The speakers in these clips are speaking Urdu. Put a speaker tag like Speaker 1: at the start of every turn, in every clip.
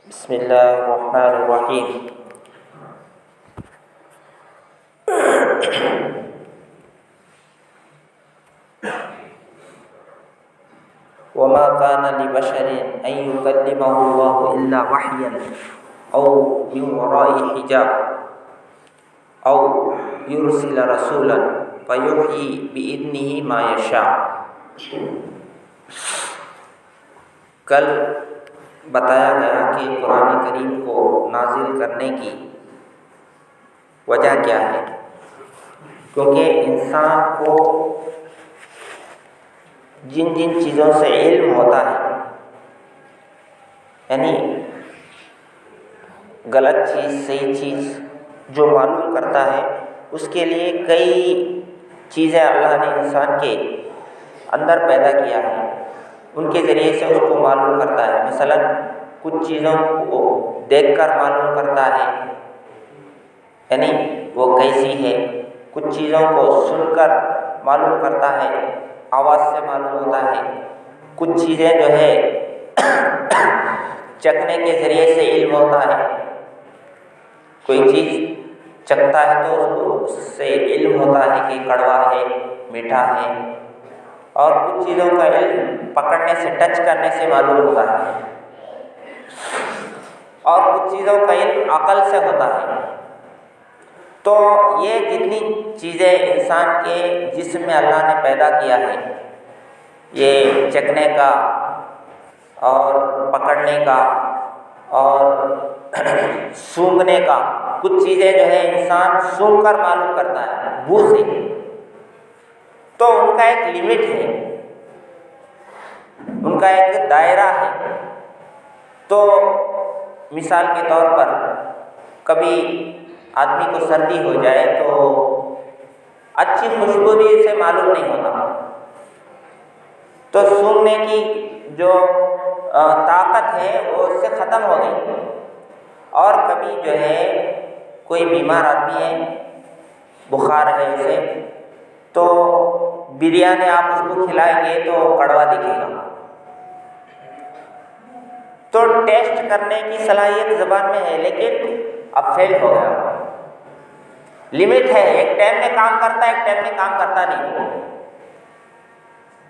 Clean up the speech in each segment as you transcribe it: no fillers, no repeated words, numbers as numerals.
Speaker 1: بسم اللہ الرحمن الرحیم۔ وما كان لبشر أن يكلمه الله إلا وحيا أو من وراء حجاب أو يرسل رسولا فيحيي بإذنه ما يشاء۔ کل بتایا گیا کہ قرآن کریم کو نازل کرنے کی وجہ کیا ہے، کیونکہ انسان کو جن جن چیزوں سے علم ہوتا ہے، یعنی غلط چیز صحیح چیز جو معلوم کرتا ہے، اس کے لیے کئی چیزیں اللہ نے انسان کے اندر پیدا کیا ہے، ان کے ذریعے سے اس کو معلوم کرتا ہے۔ مثلا کچھ چیزوں کو دیکھ کر معلوم کرتا ہے، یعنی وہ کیسی ہے، کچھ چیزوں کو سن کر معلوم کرتا ہے، آواز سے معلوم ہوتا ہے، کچھ چیزیں جو ہے چکھنے کے ذریعے سے علم ہوتا ہے، کوئی چیز چکھتا ہے تو اس سے علم ہوتا ہے کہ کڑوا ہے میٹھا ہے، اور کچھ چیزوں کا علم پکڑنے سے ٹچ کرنے سے معلوم ہوتا ہے، اور کچھ چیزوں کا علم عقل سے ہوتا ہے۔ تو یہ جتنی چیزیں انسان کے جسم میں اللہ نے پیدا کیا ہے، یہ چکھنے کا اور پکڑنے کا اور سونگھنے کا، کچھ چیزیں جو ہے انسان سونگھ کر معلوم کرتا ہے بو سے، تو ان کا ایک لمٹ ہے، ان کا ایک دائرہ ہے۔ تو مثال کے طور پر کبھی آدمی کو سردی ہو جائے تو اچھی خوشبو بھی اسے معلوم نہیں ہوتا، تو سونگھنے کی جو طاقت ہے وہ اس سے ختم ہو گئی۔ اور کبھی جو ہے کوئی بیمار آدمی ہے، بخار ہے اسے، تو بریانی آپ اس کو کھلائیں گے تو کڑوا دکھے گا، تو ٹیسٹ کرنے کی صلاحیت زبان میں ہے، لیکن اب فیل ہو گیا۔ لمٹ ہے، ایک ٹائم میں کام کرتا ہے، ایک ٹائم میں کام کرتا نہیں۔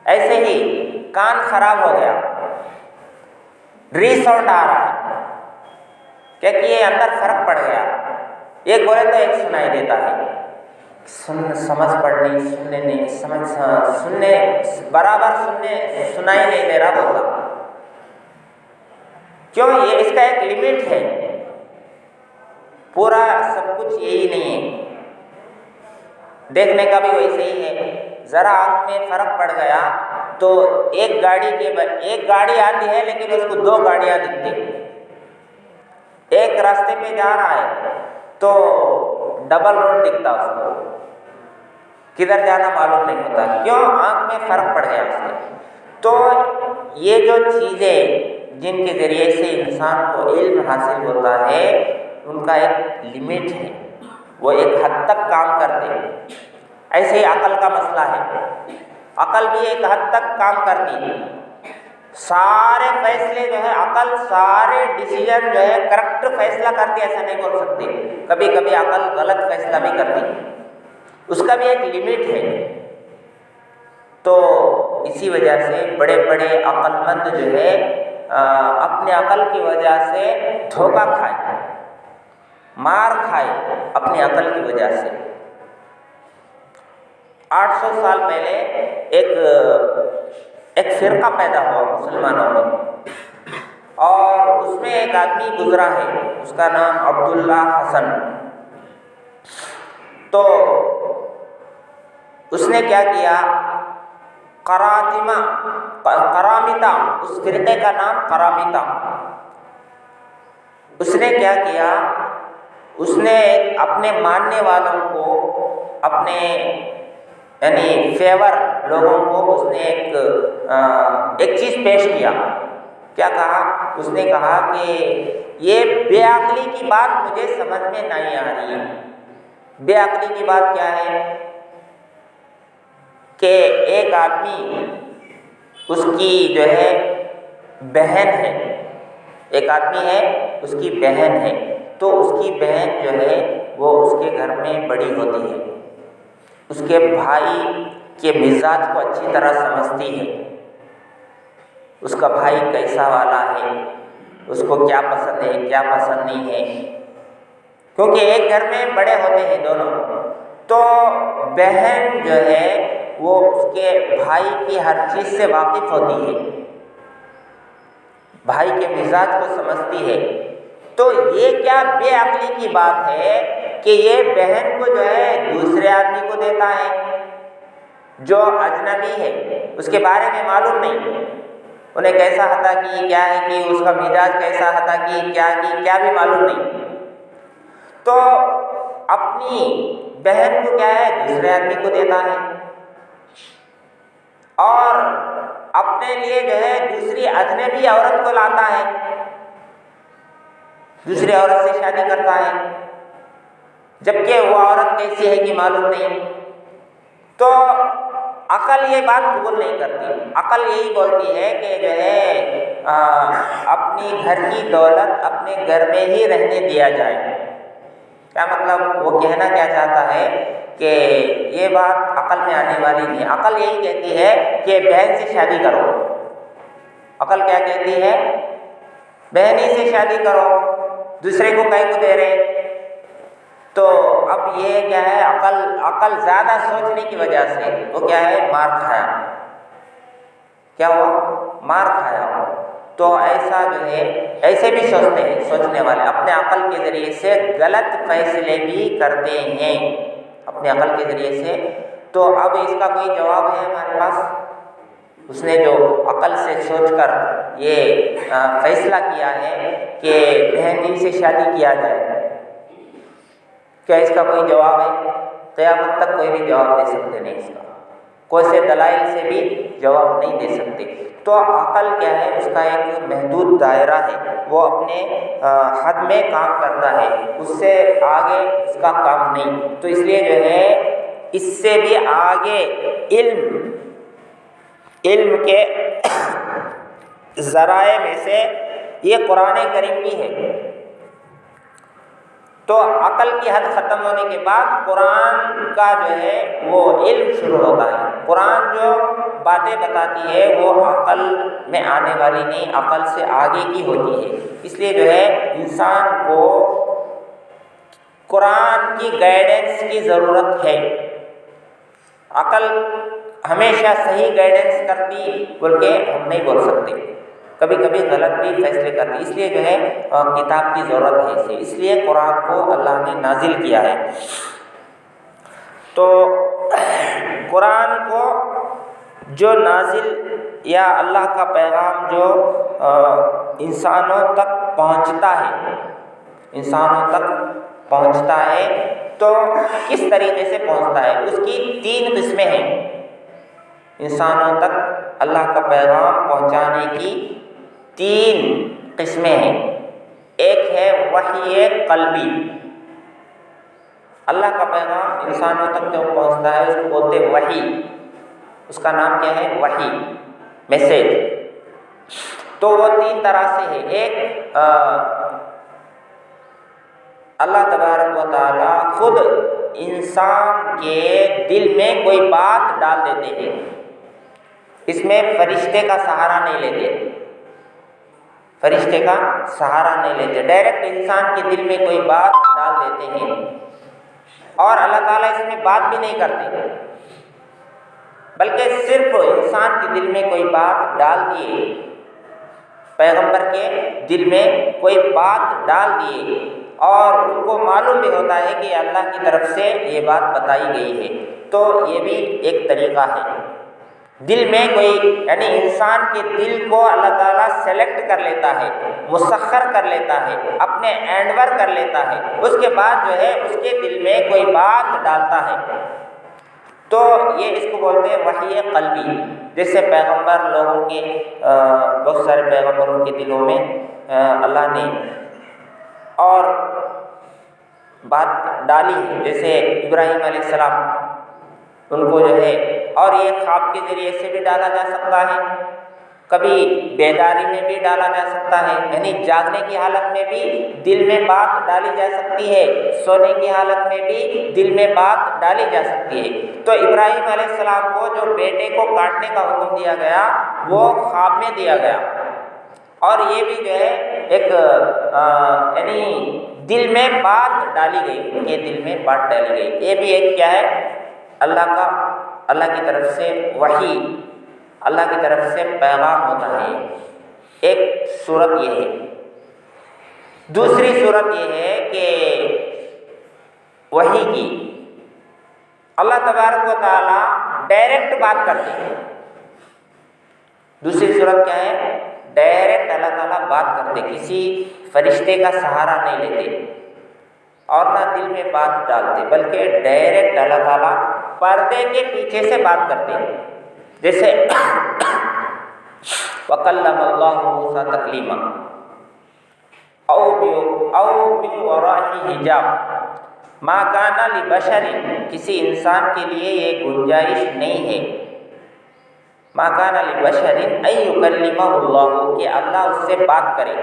Speaker 1: ایسے ہی کان خراب ہو گیا، ری ساؤنڈ آ رہا ہے، کیونکہ یہ اندر فرق پڑ گیا، ایک بولے تو ایک سنائی دیتا ہے، سمجھ پڑنے سننے نہیں، سننے برابر سنائی نہیں دے رہا ہوگا، کیوں؟ یہ اس کا ایک لمٹ ہے، پورا سب کچھ یہی نہیں ہے۔ دیکھنے کا بھی ویسے ہی ہے، ذرا آنکھ میں فرق پڑ گیا تو ایک گاڑی آتی ہے لیکن اس کو دو گاڑیاں دکھتی ہیں، ایک راستے پہ جا رہا ہے تو ڈبل روڈ دکھتا اس کو، کدھر جانا معلوم نہیں ہوتا، کیوں؟ آنکھ میں فرق پڑ گیا اس میں۔ تو یہ جو چیزیں جن کے ذریعے سے انسان کو علم حاصل ہوتا ہے، ان کا ایک لمٹ ہے، وہ ایک حد تک کام کرتے ہیں۔ ایسے ہی عقل کا مسئلہ ہے، عقل بھی ایک حد تک کام کرتی ہے، سارے فیصلے جو ہے عقل، سارے ڈیسیژن جو ہے کریکٹ فیصلہ کرتی ہے، ایسا نہیں بول سکتے، کبھی کبھی عقل غلط فیصلہ بھی کرتی ہے، اس کا بھی ایک لمٹ ہے۔ تو اسی وجہ سے بڑے بڑے عقل مند جو ہے اپنے عقل کی وجہ سے دھوکہ کھائے، مار کھائے اپنی عقل کی وجہ سے۔ 800 سال پہلے ایک فرقہ پیدا ہوا مسلمانوں میں، اور اس میں ایک آدمی گزرا ہے، اس کا نام عبداللہ حسن۔ تو اس نے کیا کیا، قرامطہ، اس فرقے کا نام قرامطہ، اس نے کیا کیا، اس نے اپنے ماننے والوں کو، اپنے یعنی فیور لوگوں کو اس نے ایک چیز پیش کیا۔ کیا کہا؟ اس نے کہا کہ یہ بے عقلی کی بات مجھے سمجھ میں نہیں آ رہی ہے۔ بے عقلی کی بات کیا ہے کہ ایک آدمی، اس کی جو ہے بہن ہے، ایک ایک آدمی ہے، اس کی بہن ہے، تو اس کی بہن جو ہے وہ اس کے گھر میں بڑی ہوتی ہے، اس کے بھائی کے مزاج کو اچھی طرح سمجھتی ہے، اس کا بھائی کیسا والا ہے، اس کو کیا پسند ہے کیا پسند نہیں ہے، کیونکہ ایک گھر میں بڑے ہوتے ہیں دونوں، تو بہن جو ہے وہ اس کے بھائی کی ہر چیز سے واقف ہوتی ہے، بھائی کے مزاج کو سمجھتی ہے۔ تو یہ کیا بے عقلی کی بات ہے کہ یہ بہن کو جو ہے دوسرے آدمی کو دیتا ہے جو اجنبی ہے، اس کے بارے میں معلوم نہیں، انہیں کیسا عطا کی، کیا ہے کہ اس کا مزاج کیسا عطا کی کیا بھی معلوم نہیں، تو اپنی بہن کو کیا ہے دوسرے آدمی کو دیتا ہے، اور اپنے لیے جو ہے دوسری اجنبی عورت کو لاتا ہے، دوسری عورت سے شادی کرتا ہے، جبکہ وہ عورت کیسی ہے کہ معلوم نہیں۔ تو عقل یہ بات قبول نہیں کرتی، عقل یہی بولتی ہے کہ جو ہے اپنی گھر کی دولت اپنے گھر میں ہی رہنے دیا جائے۔ کیا مطلب؟ وہ کہنا کیا چاہتا ہے کہ یہ بات عقل میں آنے والی نہیں، عقل یہی کہتی ہے کہ بہن سے شادی کرو، عقل کیا کہتی ہے؟ بہن ہی سے شادی کرو، دوسرے کو کہیں کو دے رہے۔ تو اب یہ کیا ہے، عقل زیادہ سوچنے کی وجہ سے وہ کیا ہے مار کھایا، کیا ہوا؟ مار کھایا۔ تو ایسا جو ہے ایسے بھی سوچتے ہیں، سوچنے والے اپنے عقل کے ذریعے سے غلط فیصلے بھی کرتے ہیں، اپنے عقل کے ذریعے سے۔ تو اب اس کا کوئی جواب ہے ہمارے پاس؟ اس نے جو عقل سے سوچ کر یہ فیصلہ کیا ہے کہ بہن سے شادی کیا جائے، کیا اس کا کوئی جواب ہے؟ قیامت تک کوئی بھی جواب دے سکتے نہیں، اس کا کوئی سے دلائل سے بھی جواب نہیں دے سکتے۔ تو عقل کیا ہے، اس کا ایک محدود دائرہ ہے، وہ اپنے حد میں کام کرتا ہے، اس سے آگے اس کا کام نہیں۔ تو اس لیے جو ہے اس سے بھی آگے علم کے ذرائع میں سے یہ قرآن کریم بھی ہے۔ تو عقل کی حد ختم ہونے کے بعد قرآن کا جو ہے وہ علم شروع ہوتا ہے۔ قرآن جو باتیں بتاتی ہے وہ عقل میں آنے والی نہیں، عقل سے آگے کی ہوتی ہے۔ اس لیے جو ہے انسان کو قرآن کی گائیڈنس کی ضرورت ہے۔ عقل ہمیشہ صحیح گائیڈنس کرتی بول کے ہم نہیں بول سکتے، کبھی کبھی غلط بھی فیصلے کرتی، اس لیے جو ہے کتاب کی ضرورت ہے اسے، اس لیے قرآن کو اللہ نے نازل کیا ہے۔ تو قرآن کو جو نازل یا اللہ کا پیغام جو انسانوں تک پہنچتا ہے، انسانوں تک پہنچتا ہے تو کس طریقے سے پہنچتا ہے؟ اس کی 3 قسمیں ہیں، انسانوں تک اللہ کا پیغام پہنچانے کی 3 قسمیں ہیں۔ ایک ہے وحی قلبی، اللہ کا پیغام انسانوں تک جو پہنچتا ہے اس کو بولتے ہیں وحی، اس کا نام کیا ہے؟ وحی، میسیج۔ تو وہ 3 طرح سے ہے۔ ایک اللہ تبارک و تعالی خود انسان کے دل میں کوئی بات ڈال دیتے ہیں، اس میں فرشتے کا سہارا نہیں لیتے، فرشتے کا سہارا نہیں لیتے، ڈائریکٹ انسان کے دل میں کوئی بات ڈال دیتے ہیں، اور اللہ تعالیٰ اس میں بات بھی نہیں کرتے، بلکہ صرف انسان کے دل میں کوئی بات ڈال دیے، پیغمبر کے دل میں کوئی بات ڈال دیے، اور ان کو معلوم بھی ہوتا ہے کہ اللہ کی طرف سے یہ بات بتائی گئی ہے۔ تو یہ بھی ایک طریقہ ہے، دل میں کوئی، یعنی انسان کے دل کو اللہ تعالیٰ سلیکٹ کر لیتا ہے، مسخر کر لیتا ہے، اپنے اینڈور کر لیتا ہے، اس کے بعد جو ہے اس کے دل میں کوئی بات ڈالتا ہے، تو یہ اس کو بولتے ہیں وحی قلبی۔ جیسے پیغمبر لوگوں کے بہت سارے پیغمبروں کے دلوں میں اللہ نے اور بات ڈالی ہے، جیسے ابراہیم علیہ السلام، ان کو جو ہے، اور یہ خواب کے ذریعے سے بھی ڈالا جا سکتا ہے، کبھی بیداری میں بھی ڈالا جا سکتا ہے، یعنی جاگنے کی حالت میں بھی دل میں بات ڈالی جا سکتی ہے، سونے کی حالت میں بھی دل میں بات ڈالی جا سکتی ہے۔ تو ابراہیم علیہ السلام کو جو بیٹے کو کاٹنے کا حکم دیا گیا وہ خواب میں دیا گیا، اور یہ بھی جو ہے ایک یعنی دل میں بات ڈالی گئی، ان کے دل میں بات ڈالی گئی۔ یہ بھی ایک کیا ہے، اللہ کی طرف سے وحی، اللہ کی طرف سے پیغام ہوتا ہے۔ ایک صورت یہ ہے۔ دوسری صورت یہ ہے کہ وحی کی اللہ تبارک و تعالی ڈائریکٹ بات کرتے ہیں۔ دوسری صورت کیا ہے؟ ڈائریکٹ اللہ تعالیٰ بات کرتے، کسی فرشتے کا سہارا نہیں لیتے اور نہ دل میں بات ڈالتے، بلکہ ڈائریکٹ اللہ تعالیٰ پردے کے پیچھے سے بات کرتے ہیں۔ جیسے وَكَلَّمَ اللَّهُ مُوسَىٰ تَكْلِيمًا أَوْ مِن وَرَاءِ حِجَابٍ مَا كَانَ لِبَشَرٍ، کسی انسان کے لیے یہ گنجائش نہیں ہے، مَا كَانَ لِبَشَرٍ أَن يُكَلِّمَهُ اللَّهُ، کہ اللہ اس سے بات کرے،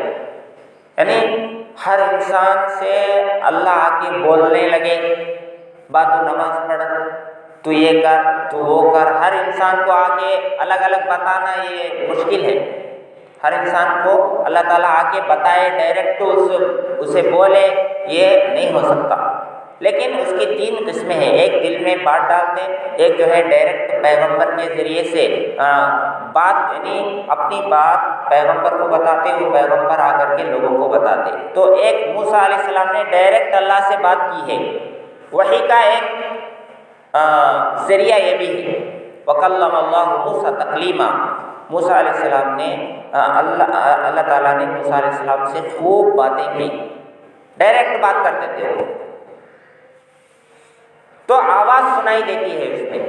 Speaker 1: یعنی ہر انسان سے اللہ آ کے بولنے لگے، تو نماز پڑھ، تو یہ کر، تو وہ کر۔ ہر انسان کو آ کے الگ الگ بتانا یہ مشکل ہے۔ ہر انسان کو اللہ تعالیٰ آ کے بتائے ڈائریکٹ اسے بولے، یہ نہیں ہو سکتا۔ لیکن اس کی تین قسمیں ہیں، ایک دل میں بات ڈالتے، ایک جو ہے ڈائریکٹ پیغمبر کے ذریعے سے بات، یعنی اپنی بات پیغمبر کو بتاتے، وہ پیغمبر آ کر کے لوگوں کو بتاتے۔ تو ایک موسیٰ علیہ السلام نے ڈائریکٹ اللہ سے بات کی ہے۔ وحی کا ایک ذریعہ یہ بھی ہے، وَكَلَّمَ اللَّهُ مُوسَىٰ تَكْلِيمًا، موسیٰ علیہ السلام نے اللہ تعالیٰ نے موسیٰ علیہ السلام سے خوب باتیں کی، ڈائریکٹ بات کرتے تھے وہ، تو آواز سنائی دیتی ہے اس میں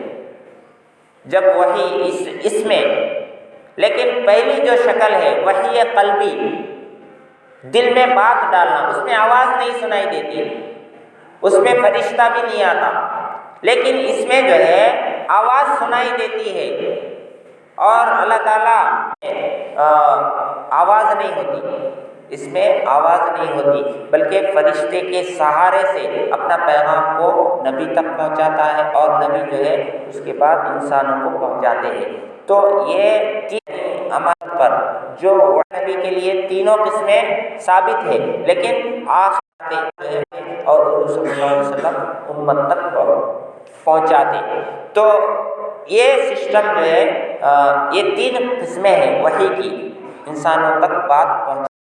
Speaker 1: جب وحی اس میں۔ لیکن پہلی جو شکل ہے وحی قلبی، دل میں بات ڈالنا، اس میں آواز نہیں سنائی دیتی، اس میں فرشتہ بھی نہیں آتا، لیکن اس میں جو ہے آواز سنائی دیتی ہے، اور اللہ تعالیٰ آواز نہیں ہوتی، اس میں آواز نہیں ہوتی، بلکہ فرشتے کے سہارے سے اپنا پیغام کو نبی تک پہنچاتا ہے، اور نبی جو ہے اس کے بعد انسانوں کو پہنچاتے ہیں۔ تو یہ تین امانت پر جو نبی کے لیے تینوں قسمیں ثابت ہے، لیکن آخر اور حضور صلی اللہ علیہ وسلم امت تک پہنچاتے۔ تو یہ سسٹم جو ہے، یہ تین قسمیں ہیں وحی کی، انسانوں تک بات پہنچ